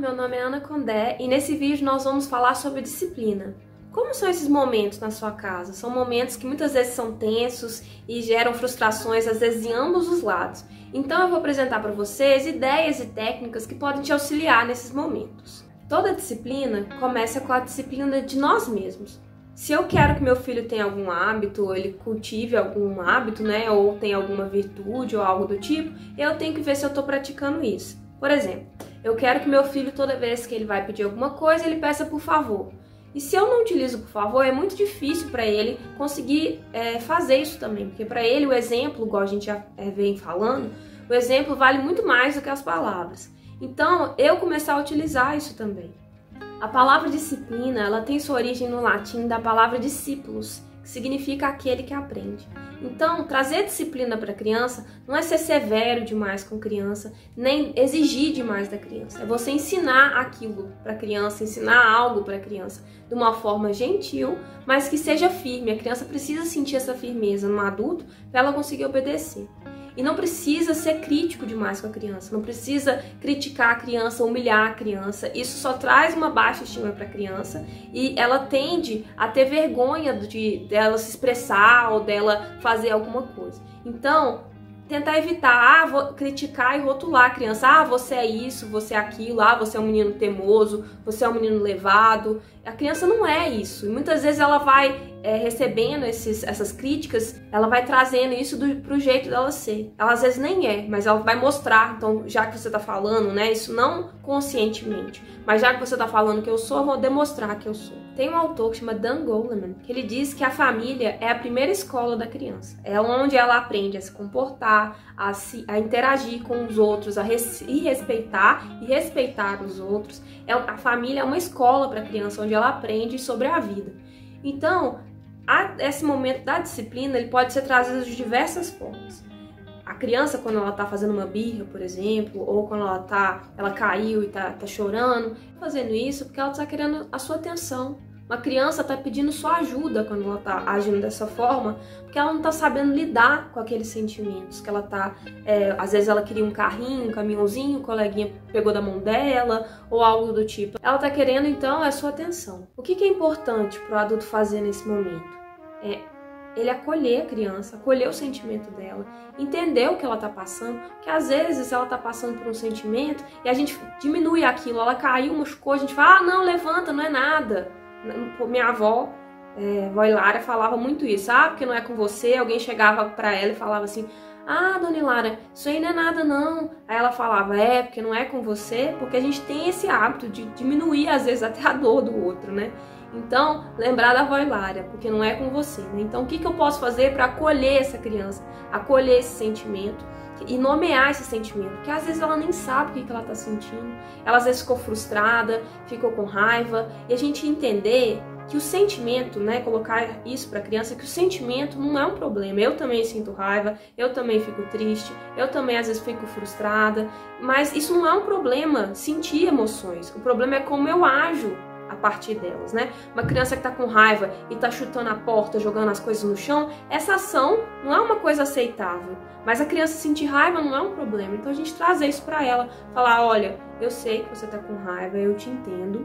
meu nome é Ana Condé e nesse vídeo nós vamos falar sobre disciplina. Como são esses momentos na sua casa? São momentos que muitas vezes são tensos e geram frustrações, às vezes em ambos os lados. Então eu vou apresentar para vocês ideias e técnicas que podem te auxiliar nesses momentos. Toda disciplina começa com a disciplina de nós mesmos. Se eu quero que meu filho tenha algum hábito, ou ele cultive algum hábito, né, ou tenha alguma virtude ou algo do tipo, eu tenho que ver se eu estou praticando isso. Por exemplo, eu quero que meu filho, toda vez que ele vai pedir alguma coisa, ele peça por favor. E se eu não utilizo por favor, é muito difícil para ele conseguir fazer isso também. Porque para ele o exemplo, igual a gente já vem falando, o exemplo vale muito mais do que as palavras. Então, eu começar a utilizar isso também. A palavra disciplina, ela tem sua origem no latim da palavra discípulos, que significa aquele que aprende. Então, trazer disciplina para a criança não é ser severo demais com a criança, nem exigir demais da criança. É você ensinar aquilo para a criança, ensinar algo para a criança de uma forma gentil, mas que seja firme. A criança precisa sentir essa firmeza no adulto para ela conseguir obedecer. E não precisa ser crítico demais com a criança, não precisa criticar a criança, humilhar a criança. Isso só traz uma baixa estima para a criança e ela tende a ter vergonha dela se expressar ou dela fazer alguma coisa. Então, tentar evitar vou criticar e rotular a criança. Você é isso, você é aquilo, você é um menino teimoso, você é um menino levado. A criança não é isso. E muitas vezes ela vai recebendo essas críticas, ela vai trazendo isso pro jeito dela ser. Ela às vezes nem é, mas ela vai mostrar. Então, já que você tá falando, né, isso não conscientemente, mas já que você tá falando que eu sou, eu vou demonstrar que eu sou. Tem um autor que chama Dan Goleman, que ele diz que a família é a primeira escola da criança. É onde ela aprende a se comportar, a interagir com os outros, a respeitar e respeitar os outros. A família é uma escola para a criança, onde ela aprende sobre a vida. Então, esse momento da disciplina, ele pode ser trazido de diversas formas. A criança, quando ela tá fazendo uma birra, por exemplo, ou quando ela caiu e tá chorando, fazendo isso porque ela tá querendo a sua atenção. Uma criança tá pedindo sua ajuda quando ela tá agindo dessa forma, porque ela não tá sabendo lidar com aqueles sentimentos, que ela tá, às vezes ela queria um carrinho, um caminhãozinho, o coleguinha pegou da mão dela, ou algo do tipo. Ela tá querendo, então, a sua atenção. O que é importante pro adulto fazer nesse momento? Ele acolher a criança, acolher o sentimento dela, entender o que ela tá passando, porque às vezes ela tá passando por um sentimento e a gente diminui aquilo, ela caiu, machucou, a gente fala, não, levanta, não é nada. Minha avó, vó Hilária, falava muito isso, porque não é com você, alguém chegava pra ela e falava assim, dona Hilária, isso aí não é nada não. Aí ela falava, porque não é com você, porque a gente tem esse hábito de diminuir às vezes até a dor do outro, né? Então, lembrar da vó Hilária, porque não é com você, né? Então, o que eu posso fazer para acolher essa criança, acolher esse sentimento e nomear esse sentimento? Porque às vezes ela nem sabe o que ela está sentindo, ela às vezes ficou frustrada, ficou com raiva, e a gente entender que o sentimento, né, colocar isso para a criança, que o sentimento não é um problema. Eu também sinto raiva, eu também fico triste, eu também às vezes fico frustrada, mas isso não é um problema, sentir emoções. O problema é como eu ajo a partir delas, né? Uma criança que tá com raiva e tá chutando a porta, jogando as coisas no chão, essa ação não é uma coisa aceitável. Mas a criança sentir raiva não é um problema. Então a gente trazer isso pra ela, falar, olha, eu sei que você tá com raiva, eu te entendo,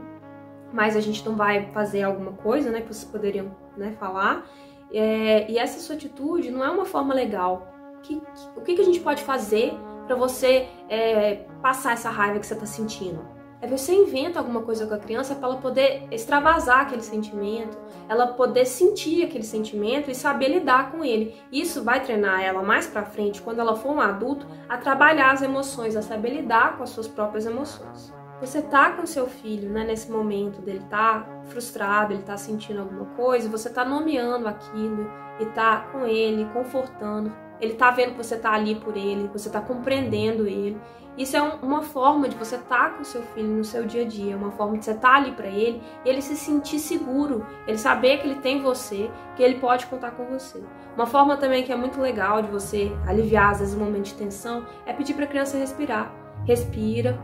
mas a gente não vai fazer alguma coisa, né, que vocês poderiam, né, falar. E essa sua atitude não é uma forma legal. O que a gente pode fazer pra você passar essa raiva que você tá sentindo? Você inventa alguma coisa com a criança para ela poder extravasar aquele sentimento, ela poder sentir aquele sentimento e saber lidar com ele. Isso vai treinar ela mais pra frente, quando ela for um adulto, a trabalhar as emoções, a saber lidar com as suas próprias emoções. Você tá com seu filho, né, nesse momento dele tá frustrado, ele tá sentindo alguma coisa, você tá nomeando aquilo e tá com ele, confortando. Ele tá vendo que você tá ali por ele, que você tá compreendendo ele. Isso é uma forma de você estar com o seu filho no seu dia a dia, uma forma de você estar ali para ele e ele se sentir seguro, ele saber que ele tem você, que ele pode contar com você. Uma forma também que é muito legal de você aliviar às vezes um momento de tensão é pedir para a criança respirar. Respira,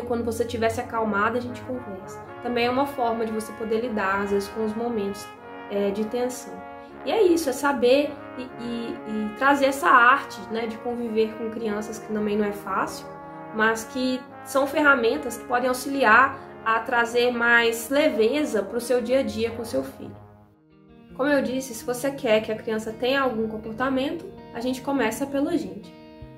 quando você estiver se acalmada a gente conversa. Também é uma forma de você poder lidar às vezes com os momentos de tensão. E é isso, é saber e trazer essa arte, né, de conviver com crianças, que também não é fácil, mas que são ferramentas que podem auxiliar a trazer mais leveza para o seu dia a dia com o seu filho. Como eu disse, se você quer que a criança tenha algum comportamento, a gente começa pela gente.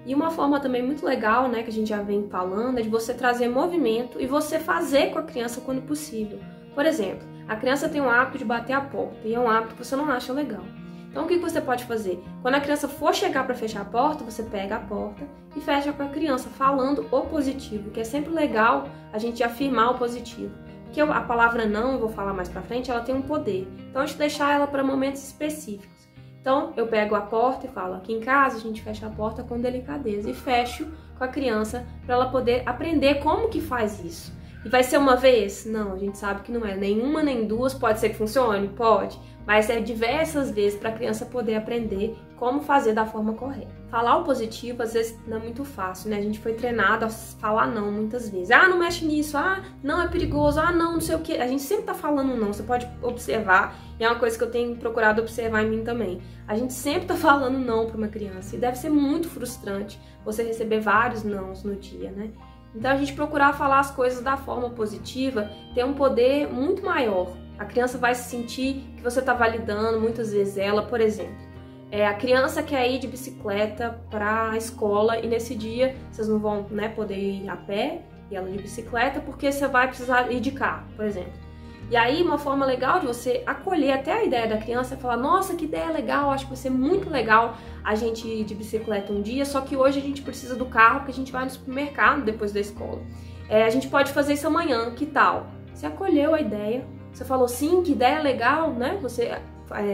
E uma forma também muito legal, né, que a gente já vem falando, é de você trazer movimento e você fazer com a criança quando possível. Por exemplo, a criança tem um hábito de bater a porta e é um hábito que você não acha legal. Então o que você pode fazer? Quando a criança for chegar para fechar a porta, você pega a porta e fecha com a criança, falando o positivo, que é sempre legal a gente afirmar o positivo. Porque a palavra não, eu vou falar mais pra frente, ela tem um poder. Então a gente deixar ela para momentos específicos. Então eu pego a porta e falo, aqui em casa a gente fecha a porta com delicadeza e fecho com a criança para ela poder aprender como que faz isso. E vai ser uma vez? Não, a gente sabe que não é nenhuma nem duas, pode ser que funcione? Pode, mas é diversas vezes para a criança poder aprender como fazer da forma correta. Falar o positivo às vezes não é muito fácil, né? A gente foi treinado a falar não muitas vezes. Ah, não mexe nisso, ah, não é perigoso, ah, não sei o que. A gente sempre tá falando não, você pode observar, e é uma coisa que eu tenho procurado observar em mim também. A gente sempre tá falando não para uma criança, e deve ser muito frustrante você receber vários nãos no dia, né? Então a gente procurar falar as coisas da forma positiva tem um poder muito maior. A criança vai se sentir que você está validando muitas vezes ela, por exemplo. A criança quer ir de bicicleta para a escola e nesse dia vocês não vão, né, poder ir a pé e ela de bicicleta porque você vai precisar ir de carro, por exemplo. E aí uma forma legal de você acolher até a ideia da criança é falar, nossa, que ideia legal, acho que vai ser muito legal a gente ir de bicicleta um dia, só que hoje a gente precisa do carro porque a gente vai no supermercado depois da escola. A gente pode fazer isso amanhã, que tal? Você acolheu a ideia, você falou sim, que ideia legal, né? Você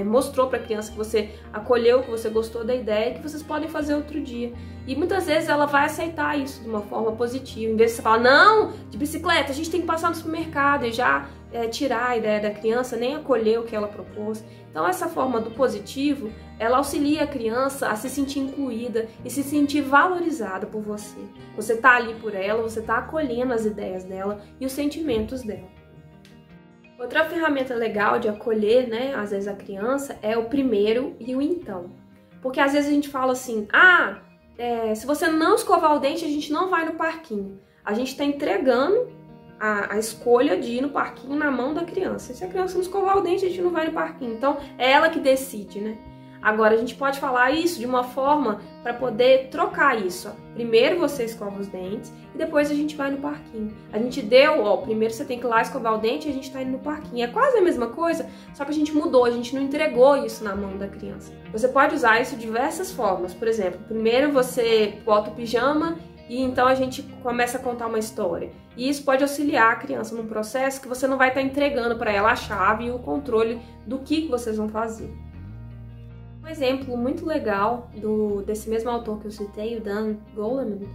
mostrou para a criança que você acolheu, que você gostou da ideia e que vocês podem fazer outro dia. E muitas vezes ela vai aceitar isso de uma forma positiva. Em vez de você falar, não, de bicicleta, a gente tem que passar no supermercado e já tirar a ideia da criança, nem acolher o que ela propôs. Então essa forma do positivo, ela auxilia a criança a se sentir incluída e se sentir valorizada por você. Você tá ali por ela, você tá acolhendo as ideias dela e os sentimentos dela. Outra ferramenta legal de acolher, né, às vezes a criança, é o primeiro e o então. Porque às vezes a gente fala assim, se você não escovar o dente, a gente não vai no parquinho. A gente está entregando a escolha de ir no parquinho na mão da criança. E se a criança não escovar o dente, a gente não vai no parquinho. Então, é ela que decide, né? Agora, a gente pode falar isso de uma forma para poder trocar isso. Primeiro você escova os dentes e depois a gente vai no parquinho. A gente deu, primeiro você tem que ir lá escovar o dente e a gente tá indo no parquinho. É quase a mesma coisa, só que a gente mudou, a gente não entregou isso na mão da criança. Você pode usar isso de diversas formas. Por exemplo, primeiro você bota o pijama e então a gente começa a contar uma história. E isso pode auxiliar a criança num processo que você não vai estar entregando para ela a chave e o controle do que vocês vão fazer. Um exemplo muito legal desse mesmo autor que eu citei, o Dan Goleman,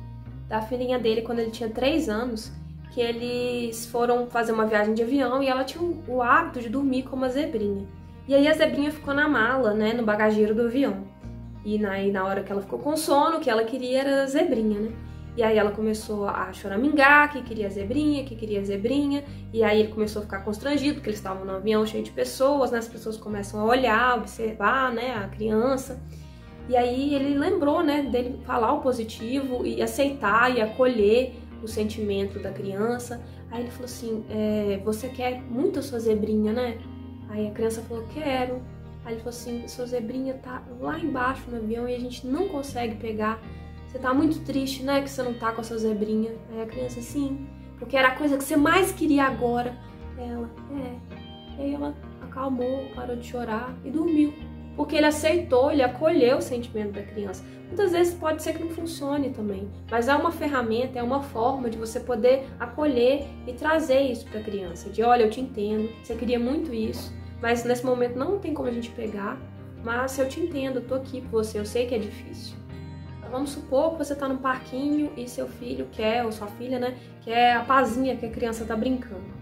da filhinha dele quando ele tinha 3 anos, que eles foram fazer uma viagem de avião e ela tinha o hábito de dormir com uma zebrinha. E aí a zebrinha ficou na mala, né, no bagageiro do avião. E na hora que ela ficou com sono, o que ela queria era a zebrinha, né? E aí ela começou a choramingar, que queria zebrinha, e aí ele começou a ficar constrangido, porque eles estavam no avião cheio de pessoas, né? As pessoas começam a olhar, observar, né, a criança. E aí ele lembrou, né, dele falar o positivo e aceitar e acolher o sentimento da criança. Aí ele falou assim, você quer muito a sua zebrinha, né? Aí a criança falou, quero. Aí ele falou assim, sua zebrinha tá lá embaixo no avião e a gente não consegue pegar. Você tá muito triste, né, que você não tá com a sua zebrinha. Aí a criança, sim, porque era a coisa que você mais queria agora. Ela, E aí ela acalmou, parou de chorar e dormiu. Porque ele aceitou, ele acolheu o sentimento da criança. Muitas vezes pode ser que não funcione também, mas é uma ferramenta, é uma forma de você poder acolher e trazer isso pra criança. De, olha, eu te entendo, você queria muito isso, mas nesse momento não tem como a gente pegar, mas eu te entendo, eu tô aqui por você, eu sei que é difícil. Vamos supor que você está no parquinho e seu filho quer, ou sua filha, né, quer a pazinha que a criança está brincando.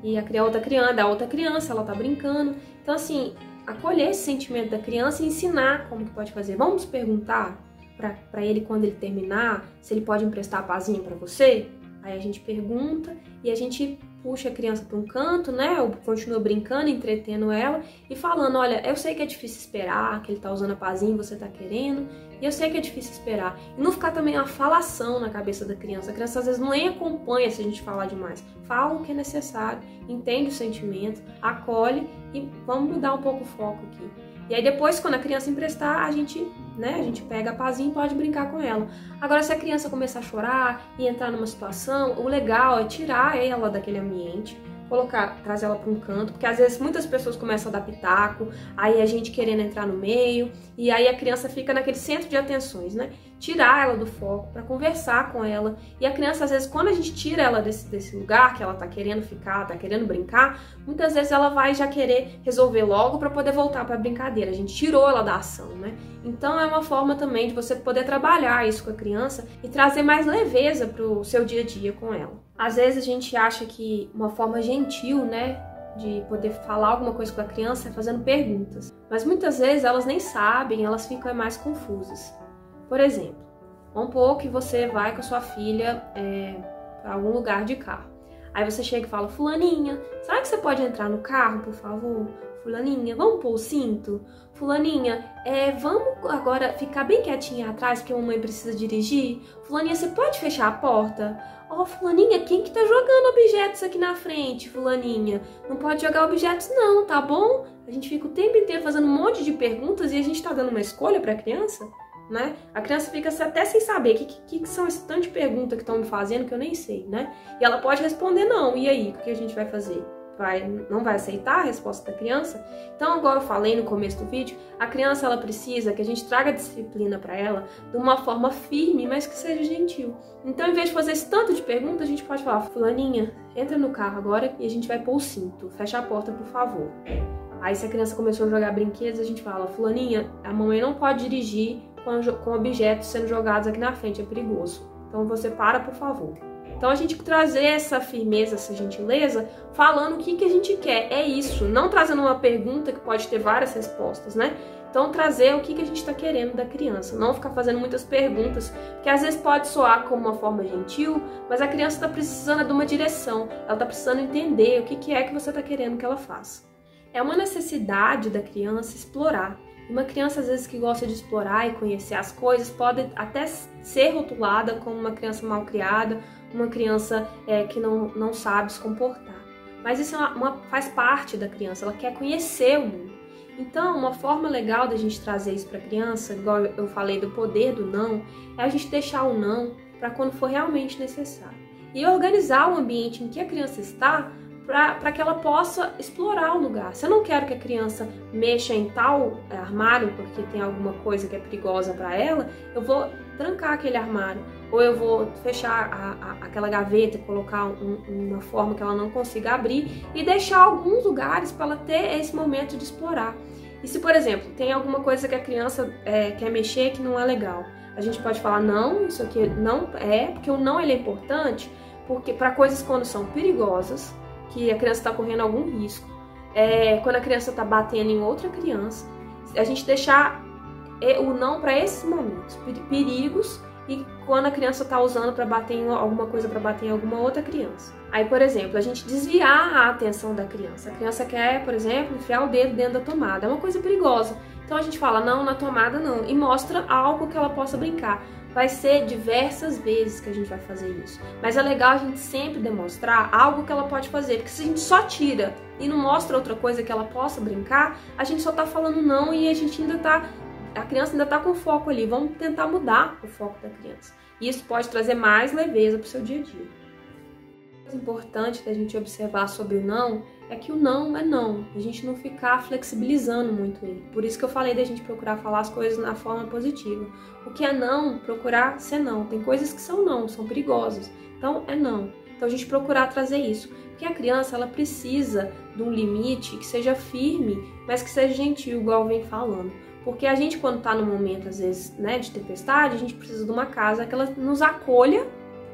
E a outra criança, ela está brincando. Então, assim, acolher esse sentimento da criança e ensinar como que pode fazer. Vamos perguntar para ele quando ele terminar se ele pode emprestar a pazinha para você? Aí a gente pergunta e a gente puxa a criança para um canto, né? Ou continua brincando, entretendo ela e falando, olha, eu sei que é difícil esperar, que ele tá usando a pazinha e você tá querendo, e eu sei que é difícil esperar. E não ficar também uma falação na cabeça da criança. A criança às vezes nem acompanha se a gente falar demais. Fala o que é necessário, entende o sentimento, acolhe e vamos mudar um pouco o foco aqui. E aí depois, quando a criança emprestar, a gente pega a pazinha e pode brincar com ela. Agora, se a criança começar a chorar e entrar numa situação, o legal é tirar ela daquele ambiente, trazer ela para um canto, porque às vezes muitas pessoas começam a dar pitaco, aí a gente querendo entrar no meio, e aí a criança fica naquele centro de atenções, né? Tirar ela do foco, para conversar com ela. E a criança, às vezes, quando a gente tira ela desse lugar que ela tá querendo ficar, tá querendo brincar, muitas vezes ela vai já querer resolver logo para poder voltar para a brincadeira. A gente tirou ela da ação, né? Então é uma forma também de você poder trabalhar isso com a criança e trazer mais leveza pro seu dia a dia com ela. Às vezes a gente acha que uma forma gentil, né, de poder falar alguma coisa com a criança é fazendo perguntas. Mas muitas vezes elas nem sabem, elas ficam mais confusas. Por exemplo, vamos supor que você vai com a sua filha para algum lugar de carro. Aí você chega e fala, fulaninha, será que você pode entrar no carro, por favor? Fulaninha, vamos pôr o cinto? Fulaninha, vamos agora ficar bem quietinha atrás porque a mamãe precisa dirigir? Fulaninha, você pode fechar a porta? Ó, fulaninha, quem que tá jogando objetos aqui na frente, fulaninha? Não pode jogar objetos não, tá bom? A gente fica o tempo inteiro fazendo um monte de perguntas e a gente tá dando uma escolha pra criança, né? A criança fica até sem saber o que são esse tanto de perguntas que estão me fazendo que eu nem sei, né? E ela pode responder não, e aí, o que a gente vai fazer? Não vai aceitar a resposta da criança? Então, igual eu falei no começo do vídeo, a criança ela precisa que a gente traga disciplina para ela de uma forma firme, mas que seja gentil. Então, em vez de fazer esse tanto de perguntas, a gente pode falar, fulaninha, entra no carro agora e a gente vai pôr o cinto, fecha a porta, por favor. Aí, se a criança começou a jogar brinquedos, a gente fala, fulaninha, a mamãe não pode dirigir com objetos sendo jogados aqui na frente, é perigoso. Então, você para, por favor. Então a gente trazer essa firmeza, essa gentileza, falando o que a gente quer, é isso, não trazendo uma pergunta que pode ter várias respostas, né? Então trazer o que a gente está querendo da criança, não ficar fazendo muitas perguntas, que às vezes pode soar como uma forma gentil, mas a criança está precisando de uma direção, ela está precisando entender o que é que você está querendo que ela faça. É uma necessidade da criança explorar. Uma criança, às vezes, que gosta de explorar e conhecer as coisas, pode até ser rotulada como uma criança mal criada, uma criança que não sabe se comportar. Mas isso faz parte da criança, ela quer conhecer o mundo. Então, uma forma legal da gente trazer isso para a criança, igual eu falei do poder do não, é a gente deixar o não para quando for realmente necessário. E organizar o ambiente em que a criança está para que ela possa explorar o lugar. Se eu não quero que a criança mexa em tal armário porque tem alguma coisa que é perigosa para ela, eu vou trancar aquele armário. Ou eu vou fechar aquela gaveta, colocar uma forma que ela não consiga abrir e deixar alguns lugares para ela ter esse momento de explorar. E se, por exemplo, tem alguma coisa que a criança quer mexer que não é legal, a gente pode falar, não, isso aqui não é, porque o não ele é importante, porque para coisas quando são perigosas, que a criança está correndo algum risco, quando a criança está batendo em outra criança, a gente deixar o não para esses momentos, perigos, e quando a criança está usando para bater em alguma coisa, para bater em alguma outra criança. Aí, por exemplo, a gente desviar a atenção da criança. A criança quer, por exemplo, enfiar o dedo dentro da tomada. É uma coisa perigosa. Então a gente fala, não, na tomada não. E mostra algo que ela possa brincar. Vai ser diversas vezes que a gente vai fazer isso. Mas é legal a gente sempre demonstrar algo que ela pode fazer. Porque se a gente só tira e não mostra outra coisa que ela possa brincar, a gente só tá falando não e a criança ainda está com foco ali. Vamos tentar mudar o foco da criança. E isso pode trazer mais leveza para o seu dia a dia. O importante da gente observar sobre o não é que o não é não. A gente não ficar flexibilizando muito ele. Por isso que eu falei da gente procurar falar as coisas na forma positiva. O que é não, procurar ser não. Tem coisas que são não, são perigosas. Então é não. Então a gente procurar trazer isso. Porque a criança ela precisa de um limite que seja firme, mas que seja gentil, igual eu venho falando. Porque a gente, quando está no momento, às vezes, né, de tempestade, a gente precisa de uma casa que ela nos acolha,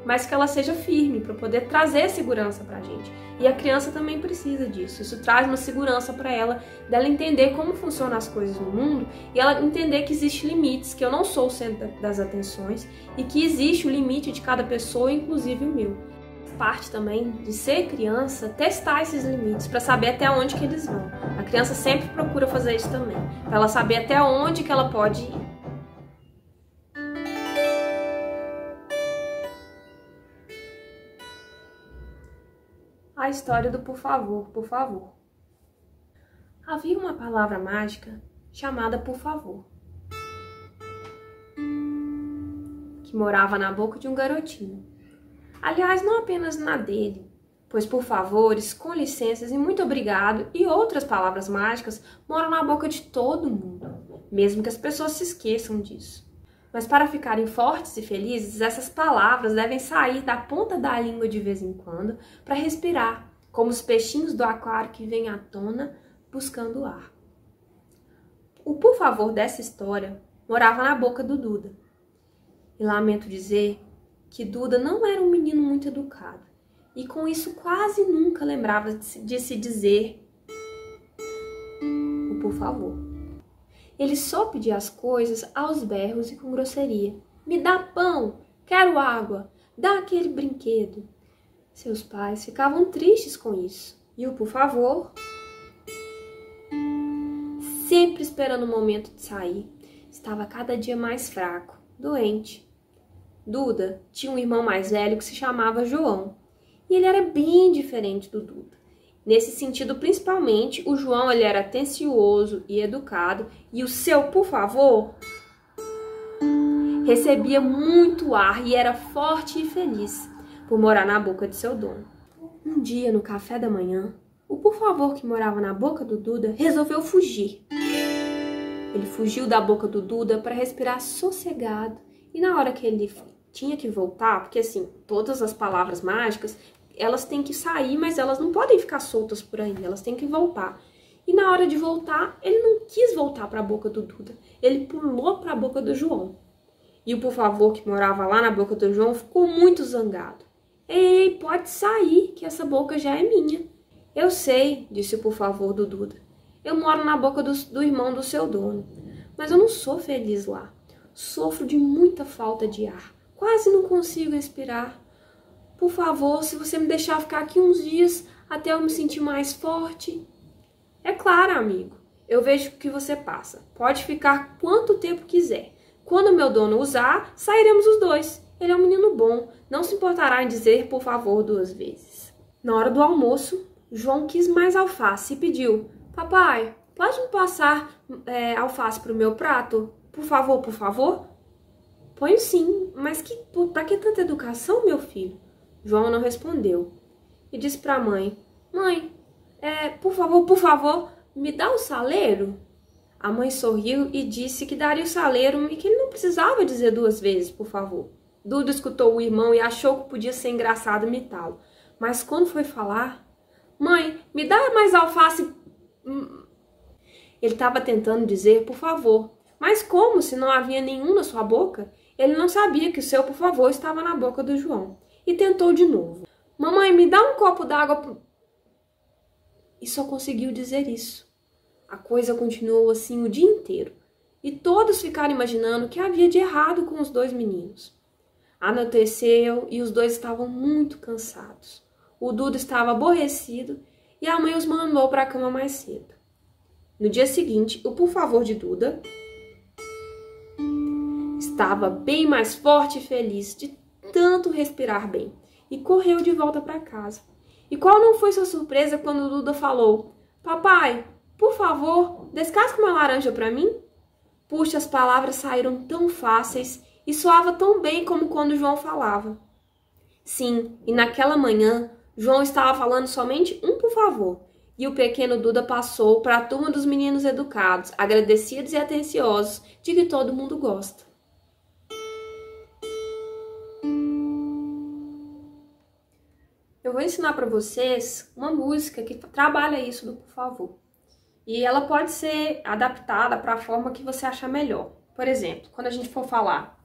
mas que ela seja firme, para poder trazer segurança para a gente. E a criança também precisa disso. Isso traz uma segurança para ela, dela entender como funcionam as coisas no mundo, e ela entender que existem limites, que eu não sou o centro das atenções, e que existe o limite de cada pessoa, inclusive o meu. parte também de ser criança testar esses limites para saber até onde que eles vão. A criança sempre procura fazer isso também, para ela saber até onde que ela pode ir. A história do por favor, por favor. Havia uma palavra mágica chamada por favor, que morava na boca de um garotinho. Aliás, não apenas na dele, pois por favores, com licenças e muito obrigado e outras palavras mágicas moram na boca de todo mundo, mesmo que as pessoas se esqueçam disso. Mas para ficarem fortes e felizes, essas palavras devem sair da ponta da língua de vez em quando para respirar, como os peixinhos do aquário que vêm à tona buscando ar. O por favor dessa história morava na boca do Duda. E lamento dizer que Duda não era um menino muito educado, e com isso quase nunca lembrava de se dizer o por favor. Ele só pedia as coisas aos berros e com grosseria. Me dá pão, quero água, dá aquele brinquedo. Seus pais ficavam tristes com isso. E o por favor, sempre esperando o momento de sair, estava cada dia mais fraco, doente. Duda tinha um irmão mais velho que se chamava João, e ele era bem diferente do Duda. Nesse sentido, principalmente, o João ele era atencioso e educado, e o seu por favor recebia muito ar e era forte e feliz por morar na boca de seu dono. Um dia, no café da manhã, o por favor que morava na boca do Duda resolveu fugir. Ele fugiu da boca do Duda para respirar sossegado, e na hora que ele tinha que voltar, porque assim, todas as palavras mágicas elas têm que sair, mas elas não podem ficar soltas por aí, elas têm que voltar. E na hora de voltar, ele não quis voltar para a boca do Duda, ele pulou para a boca do João. E o por favor que morava lá na boca do João ficou muito zangado. Ei, pode sair, que essa boca já é minha. Eu sei, disse o por favor do Duda. Eu moro na boca do irmão do seu dono, mas eu não sou feliz lá. Sofro de muita falta de ar, quase não consigo respirar. Por favor, se você me deixar ficar aqui uns dias até eu me sentir mais forte. É claro, amigo. Eu vejo o que você passa. Pode ficar quanto tempo quiser. Quando meu dono usar, sairemos os dois. Ele é um menino bom. Não se importará em dizer por favor 2 vezes. Na hora do almoço, João quis mais alface e pediu. Papai, pode me passar alface para o meu prato? Por favor, por favor? Ponho sim, mas pra que tanta educação, meu filho? João não respondeu e disse para a mãe, Mãe, por favor, me dá o saleiro? A mãe sorriu e disse que daria o saleiro e que ele não precisava dizer 2 vezes, por favor. Duda escutou o irmão e achou que podia ser engraçado imitá-lo. Mas quando foi falar, Mãe, me dá mais alface. Ele estava tentando dizer por favor, mas como se não havia nenhum na sua boca? Ele não sabia que o seu por favor estava na boca do João. E tentou de novo. Mamãe, me dá um copo d'água. E só conseguiu dizer isso. A coisa continuou assim o dia inteiro. E todos ficaram imaginando o que havia de errado com os 2 meninos. Anoiteceu e os dois estavam muito cansados. O Duda estava aborrecido e a mãe os mandou para a cama mais cedo. No dia seguinte, o por favor de Duda estava bem mais forte e feliz de tanto respirar bem, e correu de volta para casa. E qual não foi sua surpresa quando o Duda falou, Papai, por favor, descasca uma laranja para mim? Puxa, as palavras saíram tão fáceis e soava tão bem como quando João falava. Sim, e naquela manhã, João estava falando somente um por favor, e o pequeno Duda passou para a turma dos meninos educados, agradecidos e atenciosos, de que todo mundo gosta. Eu vou ensinar para vocês uma música que trabalha isso do por favor. E ela pode ser adaptada para a forma que você achar melhor. Por exemplo, quando a gente for falar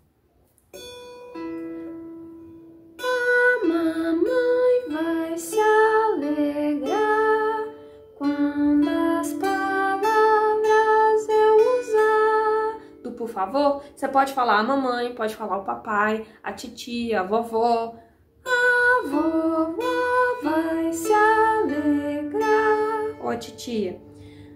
a mamãe vai se alegrar quando as palavras eu usar. Do por favor, você pode falar a mamãe, pode falar o papai, a titia, a vovó, a avó. titia.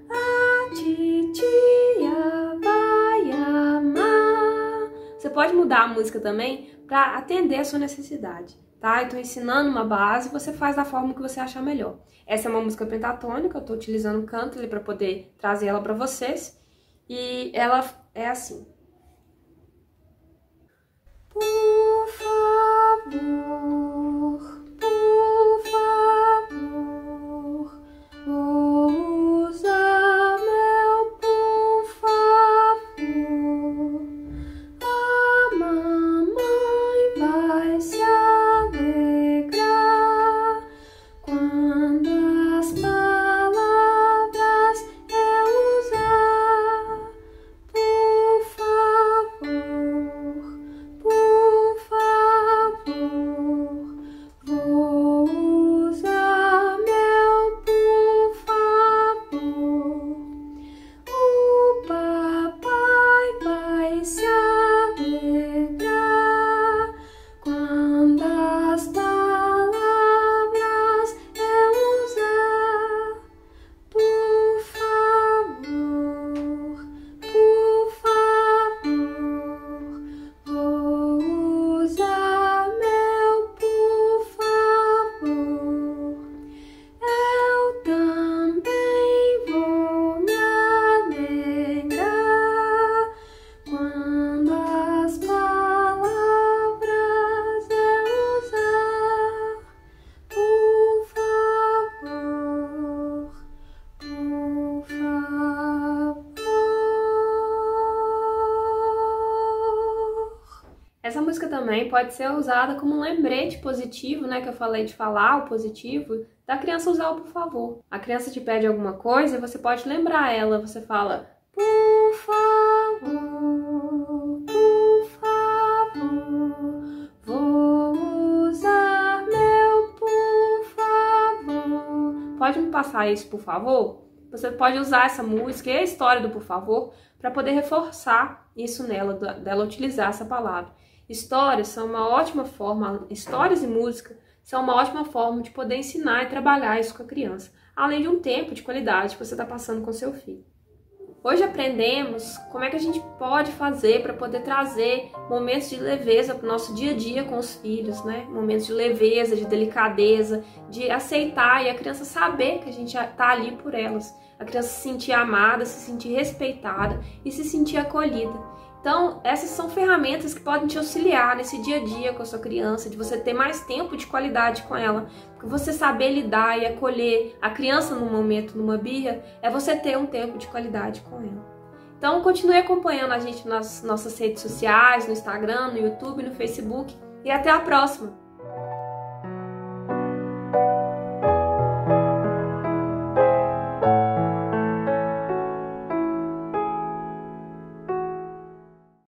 A titia vai amar. Você pode mudar a música também para atender a sua necessidade, tá? Eu tô ensinando uma base, você faz da forma que você achar melhor. Essa é uma música pentatônica, eu tô utilizando o Cantly para poder trazer ela para vocês. E ela é assim. Por favor, por favor, vou usar meu por favor. A mamãe vai se alegrar quando as palavras eu usar. Por favor, por favor, vou usar meu por favor. O papai vai se alegrar quando as palavras eu usar. Por favor, vou usar meu por favor. Eu também vou me alegrar quando as palavras eu usar. Por favor, por favor. Essa música também pode ser usada como um lembrete positivo, né? Que eu falei de falar o positivo, da criança usar o por favor. A criança te pede alguma coisa e você pode lembrar ela. Você fala, por favor, vou usar meu por favor. Pode me passar isso, por favor? Você pode usar essa música e a história do por favor para poder reforçar isso nela, dela utilizar essa palavra. Histórias são uma ótima forma, histórias e música são uma ótima forma de poder ensinar e trabalhar isso com a criança, além de um tempo de qualidade que você está passando com seu filho. Hoje aprendemos como é que a gente pode fazer para poder trazer momentos de leveza para o nosso dia a dia com os filhos, né? Momentos de leveza, de delicadeza, de aceitar e a criança saber que a gente está ali por elas. A criança se sentir amada, se sentir respeitada e se sentir acolhida. Então, essas são ferramentas que podem te auxiliar nesse dia a dia com a sua criança, de você ter mais tempo de qualidade com ela. Porque você saber lidar e acolher a criança num momento, numa birra, é você ter um tempo de qualidade com ela. Então, continue acompanhando a gente nas nossas redes sociais, no Instagram, no YouTube, no Facebook. E até a próxima!